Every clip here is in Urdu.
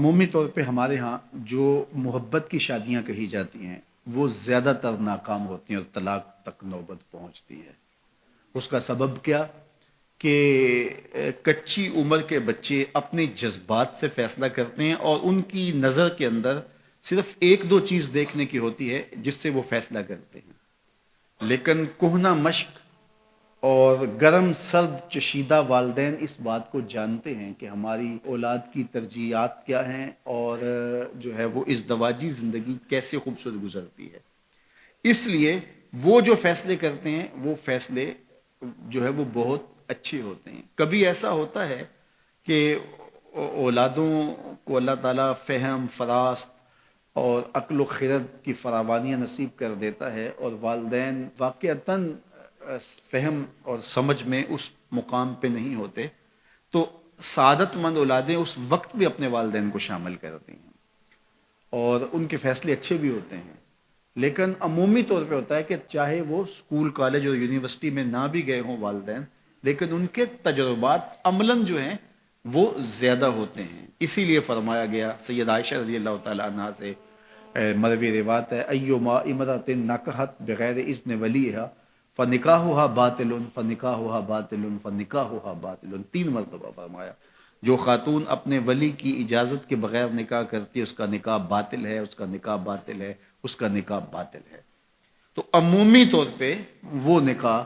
عمومی طور پہ ہمارے ہاں جو محبت کی شادیاں کہی جاتی ہیں وہ زیادہ تر ناکام ہوتی ہیں اور طلاق تک نوبت پہنچتی ہے۔ اس کا سبب کیا کہ کچی عمر کے بچے اپنے جذبات سے فیصلہ کرتے ہیں اور ان کی نظر کے اندر صرف ایک دو چیز دیکھنے کی ہوتی ہے جس سے وہ فیصلہ کرتے ہیں، لیکن کہنہ مشق اور گرم سرد چشیدہ والدین اس بات کو جانتے ہیں کہ ہماری اولاد کی ترجیحات کیا ہیں اور جو ہے وہ ازدواجی زندگی کیسے خوبصورت گزرتی ہے۔ اس لیے وہ جو فیصلے کرتے ہیں وہ فیصلے جو ہے وہ بہت اچھے ہوتے ہیں۔ کبھی ایسا ہوتا ہے کہ اولادوں کو اللہ تعالیٰ فہم، فراست اور عقل و خرد کی فراوانیاں نصیب کر دیتا ہے اور والدین واقعتاً فہم اور سمجھ میں اس مقام پہ نہیں ہوتے، تو سعادت مند اولادیں اس وقت بھی اپنے والدین کو شامل کرتی ہیں اور ان کے فیصلے اچھے بھی ہوتے ہیں۔ لیکن عمومی طور پہ ہوتا ہے کہ چاہے وہ اسکول، کالج اور یونیورسٹی میں نہ بھی گئے ہوں والدین، لیکن ان کے تجربات عملاً جو ہیں وہ زیادہ ہوتے ہیں۔ اسی لیے فرمایا گیا سید عائشہ رضی اللہ تعالیٰ عنہ سے مروی روایت ہے، ایما امرأۃ نکحت بغیر اذن ولیہا فنکاحها باطل فنکاحها باطل فنکاحها باطل، 3 مرتبہ فرمایا جو خاتون اپنے ولی کی اجازت کے بغیر نکاح کرتی ہے اس کا نکاح باطل ہے، اس کا نکاح باطل ہے، اس کا نکاح باطل ہے۔ تو عمومی طور پہ وہ نکاح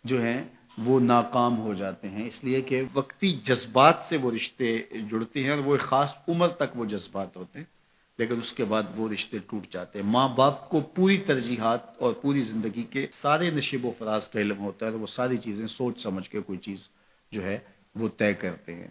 جو ہیں وہ ناکام ہو جاتے ہیں، اس لیے کہ وقتی جذبات سے وہ رشتے جڑتے ہیں اور وہ ایک خاص عمر تک وہ جذبات ہوتے ہیں، لیکن اس کے بعد وہ رشتے ٹوٹ جاتے ہیں۔ ماں باپ کو پوری ترجیحات اور پوری زندگی کے سارے نشیب و فراز کا علم ہوتا ہے اور وہ ساری چیزیں سوچ سمجھ کے کوئی چیز جو ہے وہ طے کرتے ہیں۔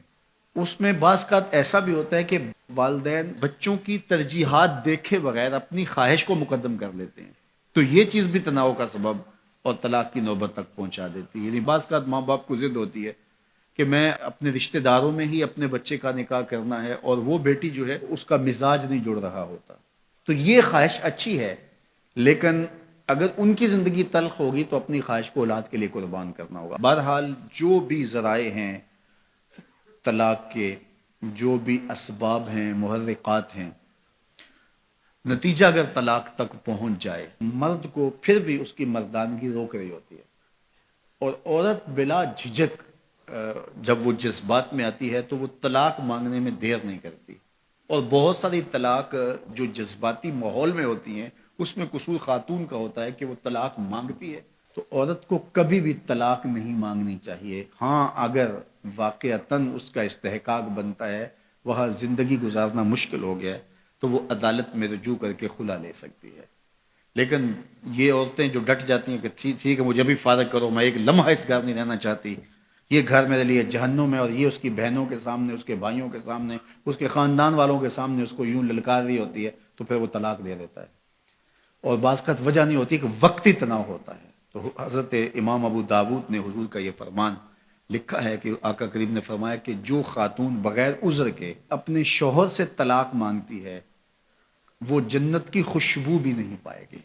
اس میں بعض کا ایسا بھی ہوتا ہے کہ والدین بچوں کی ترجیحات دیکھے بغیر اپنی خواہش کو مقدم کر لیتے ہیں، تو یہ چیز بھی تناؤ کا سبب اور طلاق کی نوبت تک پہنچا دیتی ہے۔ یعنی بعض کا ماں باپ کو ضد ہوتی ہے کہ میں اپنے رشتہ داروں میں ہی اپنے بچے کا نکاح کرنا ہے اور وہ بیٹی جو ہے اس کا مزاج نہیں جڑ رہا ہوتا، تو یہ خواہش اچھی ہے، لیکن اگر ان کی زندگی تلخ ہوگی تو اپنی خواہش کو اولاد کے لیے قربان کرنا ہوگا۔ بہرحال جو بھی ذرائع ہیں طلاق کے، جو بھی اسباب ہیں، محرکات ہیں، نتیجہ اگر طلاق تک پہنچ جائے، مرد کو پھر بھی اس کی مردانگی روک رہی ہوتی ہے اور عورت بلا جھجک جب وہ جذبات میں آتی ہے تو وہ طلاق مانگنے میں دیر نہیں کرتی، اور بہت ساری طلاق جو جذباتی ماحول میں ہوتی ہیں اس میں قصور خاتون کا ہوتا ہے کہ وہ طلاق مانگتی ہے۔ تو عورت کو کبھی بھی طلاق نہیں مانگنی چاہیے، ہاں اگر واقعتاً اس کا استحقاق بنتا ہے، وہاں زندگی گزارنا مشکل ہو گیا ہے، تو وہ عدالت میں رجوع کر کے خلا لے سکتی ہے۔ لیکن یہ عورتیں جو ڈٹ جاتی ہیں کہ ٹھیک ہے مجھے بھی فارغ کرو، میں ایک لمحہ اس گھر نہیں رہنا چاہتی، یہ گھر میرے لیے جہنم ہے، اور یہ اس کی بہنوں کے سامنے، اس کے بھائیوں کے سامنے، اس کے خاندان والوں کے سامنے اس کو یوں للکار رہی ہوتی ہے، تو پھر وہ طلاق دے دیتا ہے۔ اور بعض کا وجہ نہیں ہوتی کہ وقتی تناؤ ہوتا ہے۔ تو حضرت امام ابو داود نے حضور کا یہ فرمان لکھا ہے کہ آقا کریم نے فرمایا کہ جو خاتون بغیر عذر کے اپنے شوہر سے طلاق مانگتی ہے وہ جنت کی خوشبو بھی نہیں پائے گی،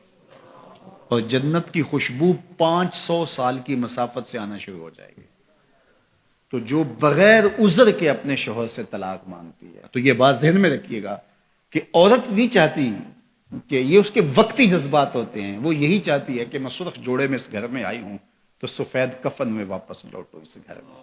اور جنت کی خوشبو 500 سال کی مسافت سے آنا شروع ہو جائے گی۔ تو جو بغیر عذر کے اپنے شوہر سے طلاق مانگتی ہے، تو یہ بات ذہن میں رکھیے گا کہ عورت نہیں چاہتی کہ یہ اس کے وقتی جذبات ہوتے ہیں، وہ یہی چاہتی ہے کہ میں سرخ جوڑے میں اس گھر میں آئی ہوں تو سفید کفن میں واپس لوٹوں اس گھر میں۔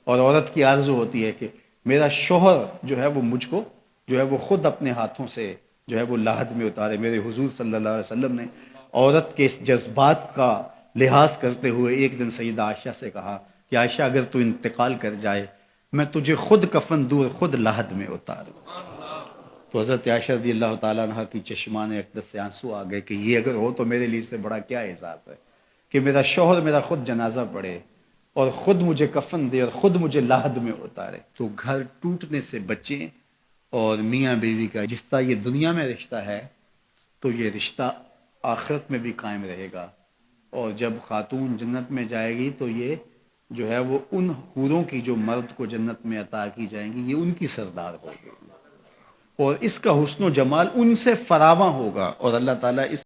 اور عورت کی آرزو ہوتی ہے کہ میرا شوہر جو ہے وہ مجھ کو جو ہے وہ خود اپنے ہاتھوں سے جو ہے وہ لاحد میں اتارے۔ میرے حضور صلی اللہ علیہ وسلم نے عورت کے اس جذبات کا لحاظ کرتے ہوئے ایک دن سیدہ عائشہ سے کہا کہ عائشہ اگر تو انتقال کر جائے میں تجھے خود کفن دوں، خود لاحد میں اتاروں۔ تو حضرت عائشہ رضی اللہ تعالیٰ عنہ کی چشمان اقدس سے آنسو آ گئے کہ یہ اگر ہو تو میرے لیے اس سے بڑا کیا احساس ہے کہ میرا شوہر میرا خود جنازہ پڑھے اور خود مجھے کفن دے اور خود مجھے لاحد میں اتارے۔ تو گھر ٹوٹنے سے بچیں، اور میاں بیوی کا جس طرح یہ دنیا میں رشتہ ہے تو یہ رشتہ آخرت میں بھی قائم رہے گا، اور جب خاتون جنت میں جائے گی تو یہ جو ہے وہ ان حوروں کی جو مرد کو جنت میں عطا کی جائیں گی، یہ ان کی سردار ہوگی، اور اس کا حسن و جمال ان سے فراواں ہوگا، اور اللہ تعالیٰ اس